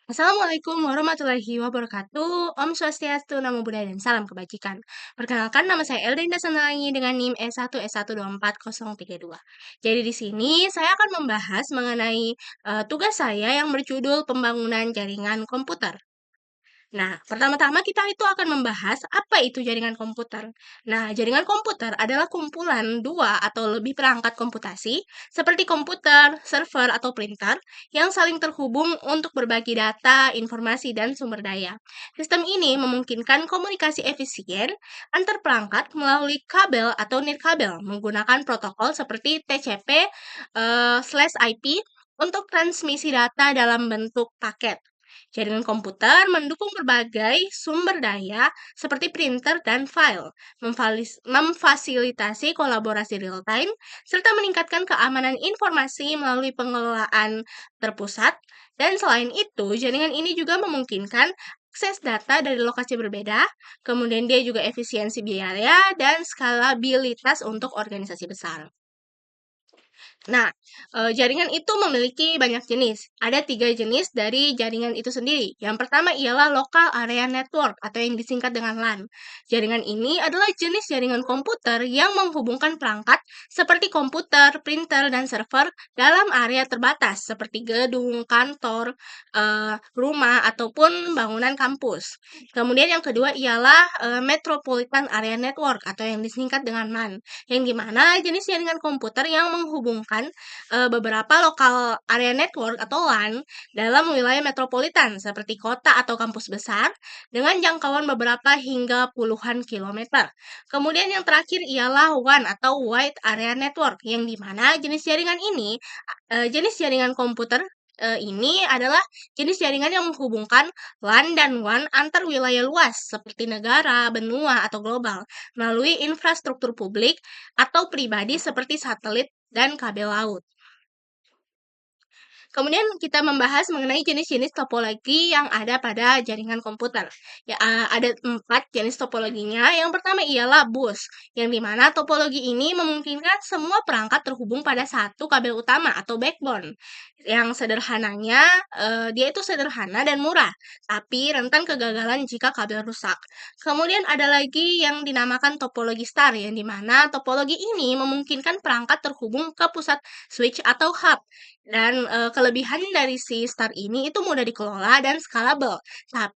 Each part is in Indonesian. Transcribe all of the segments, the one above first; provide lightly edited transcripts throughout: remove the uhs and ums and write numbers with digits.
Assalamualaikum warahmatullahi wabarakatuh. Om Swastiastu, Namo Buddhaya, dan salam kebajikan. Perkenalkan, nama saya Eldinda Sandalangi dengan NIM S1S1240032. Jadi di sini saya akan membahas mengenai tugas saya yang berjudul pembangunan jaringan komputer. Nah, pertama-tama kita itu akan membahas apa itu jaringan komputer. Nah, jaringan komputer adalah kumpulan dua atau lebih perangkat komputasi seperti komputer, server, atau printer yang saling terhubung untuk berbagi data, informasi, dan sumber daya. Sistem ini memungkinkan komunikasi efisien antar perangkat melalui kabel atau nirkabel menggunakan protokol seperti TCP/IP untuk transmisi data dalam bentuk paket. Jaringan komputer mendukung berbagai sumber daya seperti printer dan file, memfasilitasi kolaborasi real-time, serta meningkatkan keamanan informasi melalui pengelolaan terpusat. Dan selain itu, jaringan ini juga memungkinkan akses data dari lokasi berbeda, kemudian dia juga efisiensi biaya dan skalabilitas untuk organisasi besar. Nah, jaringan itu memiliki banyak jenis. Ada 3 jenis dari jaringan itu sendiri. Yang pertama ialah Local Area Network atau yang disingkat dengan LAN. Jaringan ini adalah jenis jaringan komputer yang menghubungkan perangkat seperti komputer, printer, dan server dalam area terbatas seperti gedung, kantor, rumah, ataupun bangunan kampus. Kemudian yang kedua ialah Metropolitan Area Network atau yang disingkat dengan MAN, yang dimana jenis jaringan komputer yang menghubungkan beberapa lokal area network atau LAN dalam wilayah metropolitan seperti kota atau kampus besar dengan jangkauan beberapa hingga puluhan kilometer. Kemudian yang terakhir ialah WAN atau Wide Area Network, yang dimana jenis jaringan komputer ini adalah jenis jaringan yang menghubungkan LAN dan WAN antar wilayah luas seperti negara, benua, atau global melalui infrastruktur publik atau pribadi seperti satelit dan kabel laut. Kemudian kita membahas mengenai jenis-jenis topologi yang ada pada jaringan komputer. Ya, ada 4 jenis topologinya. Yang pertama ialah bus, yang dimana topologi ini memungkinkan semua perangkat terhubung pada satu kabel utama atau backbone. Yang sederhananya, dia itu sederhana dan murah, tapi rentan kegagalan jika kabel rusak. Kemudian ada lagi yang dinamakan topologi star, yang dimana topologi ini memungkinkan perangkat terhubung ke pusat switch atau hub. Dan, kelebihan dari si Star ini itu mudah dikelola dan scalable,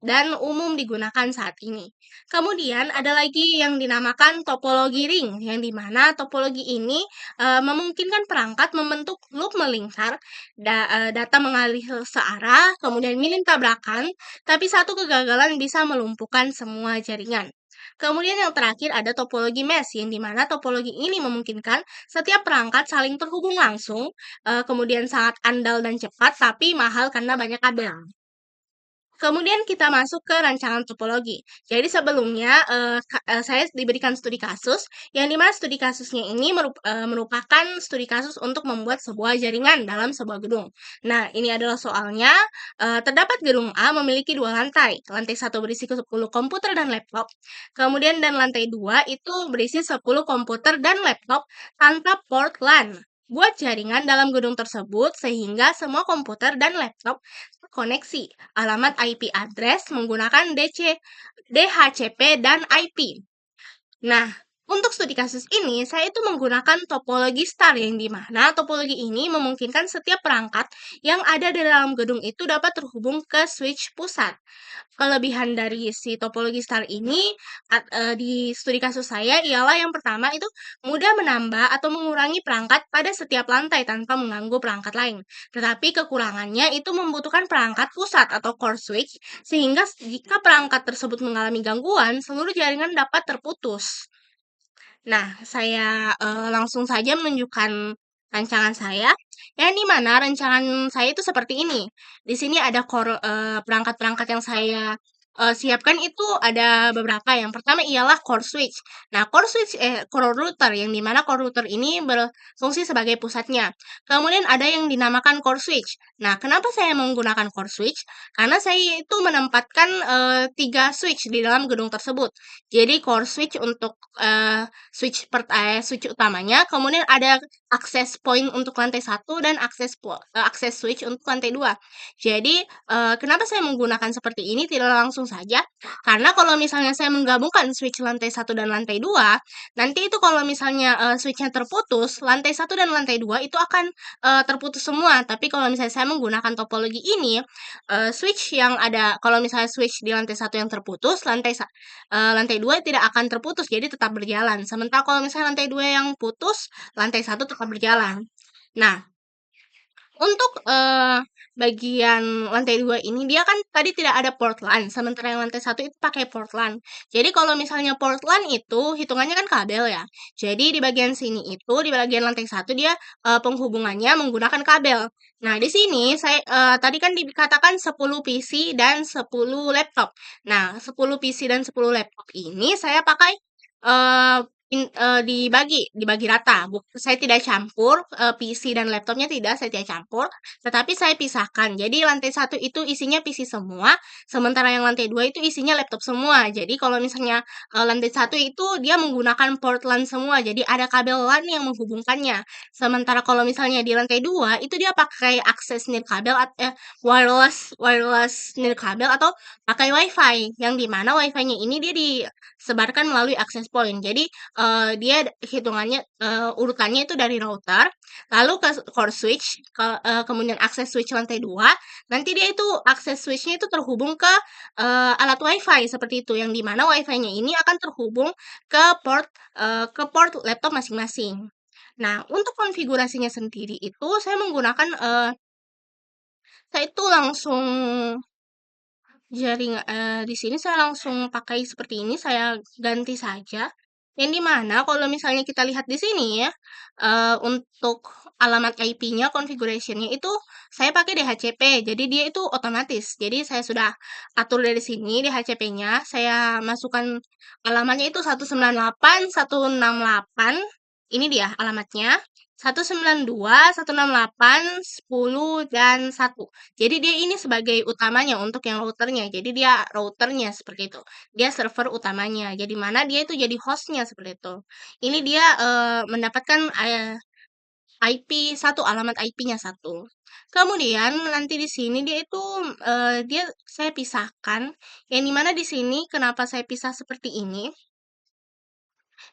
dan umum digunakan saat ini. Kemudian ada lagi yang dinamakan topologi ring, yang dimana topologi ini, memungkinkan perangkat membentuk loop melingkar, data mengalir searah, kemudian minim tabrakan, tapi satu kegagalan bisa melumpuhkan semua jaringan. Kemudian yang terakhir ada topologi mesh, yang dimana topologi ini memungkinkan setiap perangkat saling terhubung langsung, kemudian sangat andal dan cepat, tapi mahal karena banyak kabel. Kemudian kita masuk ke rancangan topologi. Jadi sebelumnya, saya diberikan studi kasus, yang di mana studi kasusnya ini merupakan studi kasus untuk membuat sebuah jaringan dalam sebuah gedung. Nah, ini adalah soalnya, terdapat gedung A memiliki 2 lantai. Lantai 1 berisi 10 komputer dan laptop, kemudian dan lantai 2 itu berisi 10 komputer dan laptop tanpa port LAN. Buat jaringan dalam gedung tersebut sehingga semua komputer dan laptop terkoneksi. Alamat IP address menggunakan DHCP dan IP. Nah, untuk studi kasus ini, saya itu menggunakan topologi star, yang dimana topologi ini memungkinkan setiap perangkat yang ada di dalam gedung itu dapat terhubung ke switch pusat. Kelebihan dari si topologi star ini di studi kasus saya ialah yang pertama itu mudah menambah atau mengurangi perangkat pada setiap lantai tanpa mengganggu perangkat lain. Tetapi kekurangannya itu membutuhkan perangkat pusat atau core switch, sehingga jika perangkat tersebut mengalami gangguan, seluruh jaringan dapat terputus. Nah, saya langsung saja menunjukkan rancangan saya, yang di mana rancangan saya itu seperti ini. Di sini ada perangkat-perangkat yang saya siapkan itu ada beberapa. Yang pertama ialah core switch. Nah, core router yang dimana core router ini berfungsi sebagai pusatnya. Kemudian ada yang dinamakan core switch. Nah, kenapa saya menggunakan core switch? Karena saya itu menempatkan 3 switch di dalam gedung tersebut. Jadi core switch untuk switch utamanya, kemudian ada akses point untuk lantai satu dan akses switch untuk lantai 2. Jadi kenapa saya menggunakan seperti ini tidak langsung saja? Karena kalau misalnya saya menggabungkan switch lantai satu dan lantai 2, nanti itu kalau misalnya switch-nya terputus, lantai satu dan lantai 2 itu akan terputus semua. Tapi kalau misalnya saya menggunakan topologi ini, switch yang ada kalau misalnya switch di lantai satu yang terputus, lantai 2 tidak akan terputus, jadi tetap berjalan. Sementara kalau misalnya lantai 2 yang putus, lantai satu tetap berjalan. Nah, untuk, bagian lantai 2 ini dia kan tadi tidak ada port LAN, sementara yang lantai satu itu pakai port LAN. Jadi kalau misalnya port LAN itu hitungannya kan kabel ya. Jadi di bagian sini itu, di bagian lantai satu dia, penghubungannya menggunakan kabel. Nah di sini tadi kan dikatakan 10 PC dan 10 laptop. Nah 10 PC dan 10 laptop ini saya pakai, eee, dibagi rata. Saya tidak campur, PC dan laptopnya tidak, saya tidak campur, tetapi saya pisahkan. Jadi lantai satu itu isinya PC semua, sementara yang lantai 2 itu isinya laptop semua. Jadi kalau misalnya, lantai satu itu dia menggunakan port LAN semua, jadi ada kabel LAN yang menghubungkannya. Sementara kalau misalnya di lantai 2 itu dia pakai akses nirkabel wireless nirkabel atau pakai WiFi, yang di mana WiFi-nya ini dia disebarkan melalui access point. Jadi dia hitungannya, urutannya itu dari router, lalu ke core switch, kemudian akses switch lantai 2, nanti dia itu akses switch-nya itu terhubung ke, alat WiFi seperti itu, yang di mana WiFi-nya ini akan terhubung ke port laptop masing-masing. Nah, untuk konfigurasinya sendiri itu saya itu langsung di sini saya langsung pakai seperti ini, saya ganti saja. Yang di mana kalau misalnya kita lihat di sini ya, untuk alamat IP-nya, configuration-nya itu saya pakai DHCP, jadi dia itu otomatis. Jadi saya sudah atur dari sini DHCP-nya, saya masukkan alamatnya itu 198.168, ini dia alamatnya, 192, 168, 10, dan 1. Jadi dia ini sebagai utamanya untuk yang routernya. Jadi dia routernya seperti itu. Dia server utamanya. Jadi mana dia itu jadi hostnya seperti itu. Ini dia mendapatkan IP satu, alamat IP-nya satu. Kemudian nanti di sini dia itu saya pisahkan. Yang dimana di sini kenapa saya pisah seperti ini?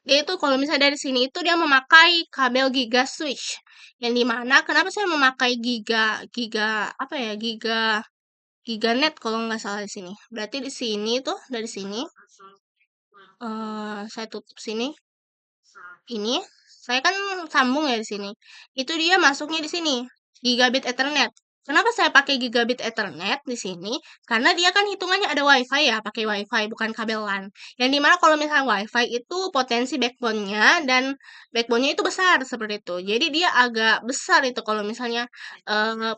Dia itu kalau misalnya dari sini itu dia memakai kabel Giga Switch. Yang dimana kenapa saya memakai Giga Giga apa ya? Giganet kalau nggak salah di sini. Berarti di sini tuh dari sini saya tutup sini. Ini saya kan sambung ya di sini. Itu dia masuknya di sini, gigabit Ethernet. Kenapa saya pakai gigabit Ethernet di sini? Karena dia kan hitungannya ada WiFi ya, pakai WiFi bukan kabel LAN. Yang dimana kalau misalnya WiFi itu potensi backbone-nya dan backbone-nya itu besar seperti itu. Jadi dia agak besar itu kalau misalnya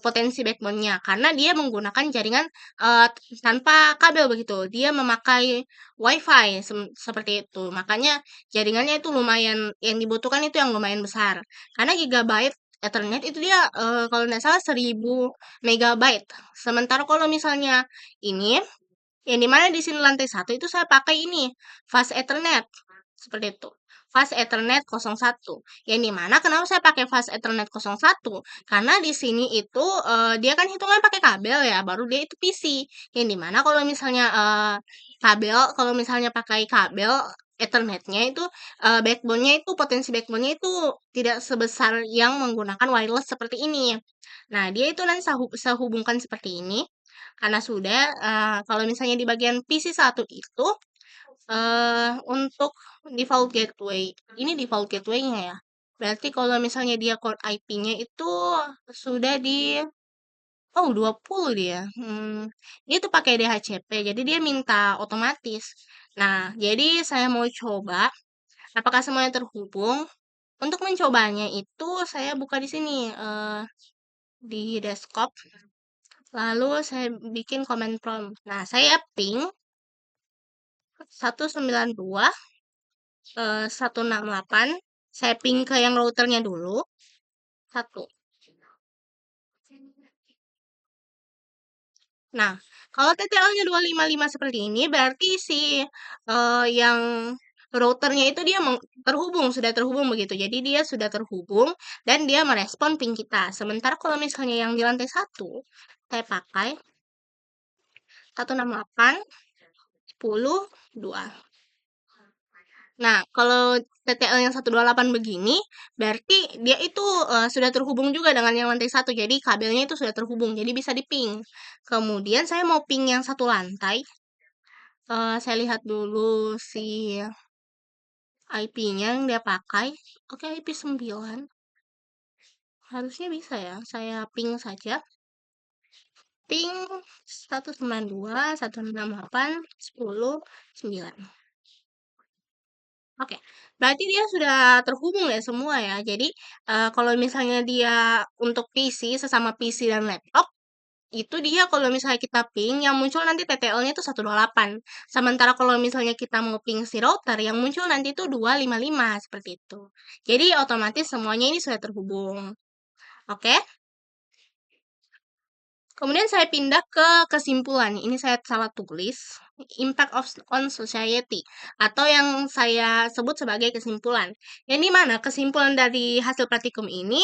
potensi backbone-nya karena dia menggunakan jaringan eh, tanpa kabel begitu. Dia memakai WiFi seperti itu. Makanya jaringannya itu lumayan yang dibutuhkan itu yang lumayan besar. Karena gigabyte Ethernet itu dia kalau nggak salah 1000 megabyte. Sementara kalau misalnya ini yang dimana di sini lantai satu itu saya pakai ini fast Ethernet seperti itu. Fast Ethernet 01. Yang dimana kenapa saya pakai Fast Ethernet 01? Karena di sini itu dia kan hitungan pakai kabel ya, baru dia itu PC. Yang dimana kalau misalnya kalau misalnya pakai kabel Ethernet-nya itu backbone-nya itu potensi backbone-nya itu tidak sebesar yang menggunakan wireless seperti ini. Nah, dia itu nanti saya hubungkan seperti ini. Karena sudah kalau misalnya di bagian PC1 itu untuk default gateway, ini default gateway-nya ya. Berarti kalau misalnya dia core IP-nya itu sudah di 20 dia. Dia tuh pakai DHCP, jadi dia minta otomatis. Nah, jadi saya mau coba apakah semuanya terhubung. Untuk mencobanya itu saya buka di sini di desktop, lalu saya bikin command prompt. Nah, saya ping 192, 168. Saya ping ke yang routernya dulu. 1. Nah, kalau TTL-nya 255 seperti ini, berarti si yang routernya itu dia terhubung, sudah terhubung begitu. Jadi dia sudah terhubung dan dia merespon ping kita. Sementara kalau misalnya yang di lantai 1, saya pakai 168, 10, 2. Nah, kalau TTL yang 128 begini, berarti dia itu sudah terhubung juga dengan yang lantai 1. Jadi kabelnya itu sudah terhubung, jadi bisa diping. Kemudian saya mau ping yang satu lantai. Saya lihat dulu si IP-nya yang dia pakai. Oke, IP 9. Harusnya bisa ya. Saya ping saja. Ping 192, 168, 10, 9. Oke, berarti dia sudah terhubung ya semua ya. Jadi, kalau misalnya dia untuk PC, sesama PC dan laptop, itu dia kalau misalnya kita ping, yang muncul nanti TTL-nya itu 128. Sementara kalau misalnya kita mau ping si router, yang muncul nanti itu 255, seperti itu. Jadi otomatis semuanya ini sudah terhubung. Oke? Kemudian saya pindah ke kesimpulan. Ini saya salah tulis. Impact on society. Atau yang saya sebut sebagai kesimpulan. Yang dimana kesimpulan dari hasil praktikum ini,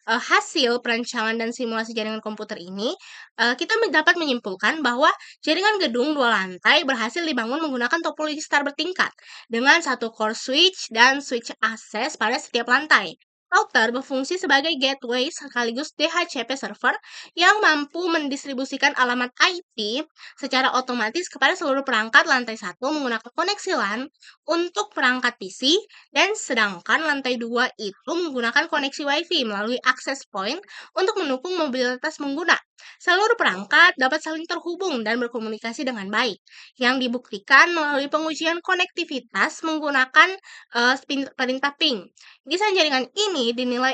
hasil perancangan dan simulasi jaringan komputer ini, kita dapat menyimpulkan bahwa jaringan gedung 2 lantai berhasil dibangun menggunakan topologi star bertingkat. Dengan satu core switch dan switch akses pada setiap lantai. Router berfungsi sebagai gateway sekaligus DHCP server yang mampu mendistribusikan alamat IP secara otomatis kepada seluruh perangkat lantai 1 menggunakan koneksi LAN untuk perangkat PC, dan sedangkan lantai 2 itu menggunakan koneksi WiFi melalui access point untuk mendukung mobilitas pengguna. Seluruh perangkat dapat saling terhubung dan berkomunikasi dengan baik, yang dibuktikan melalui pengujian konektivitas menggunakan perintah ping. Desain jaringan ini dinilai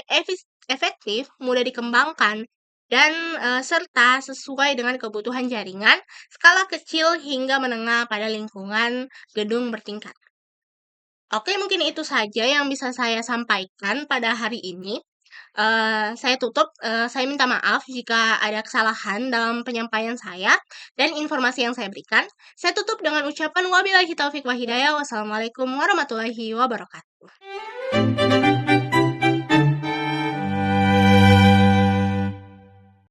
efektif, mudah dikembangkan, dan serta sesuai dengan kebutuhan jaringan skala kecil hingga menengah pada lingkungan gedung bertingkat. Oke, mungkin itu saja yang bisa saya sampaikan pada hari ini. Saya tutup, saya minta maaf jika ada kesalahan dalam penyampaian saya dan informasi yang saya berikan. Saya tutup dengan ucapan wabillahi taufik wa hidayah. Wassalamualaikum warahmatullahi wabarakatuh.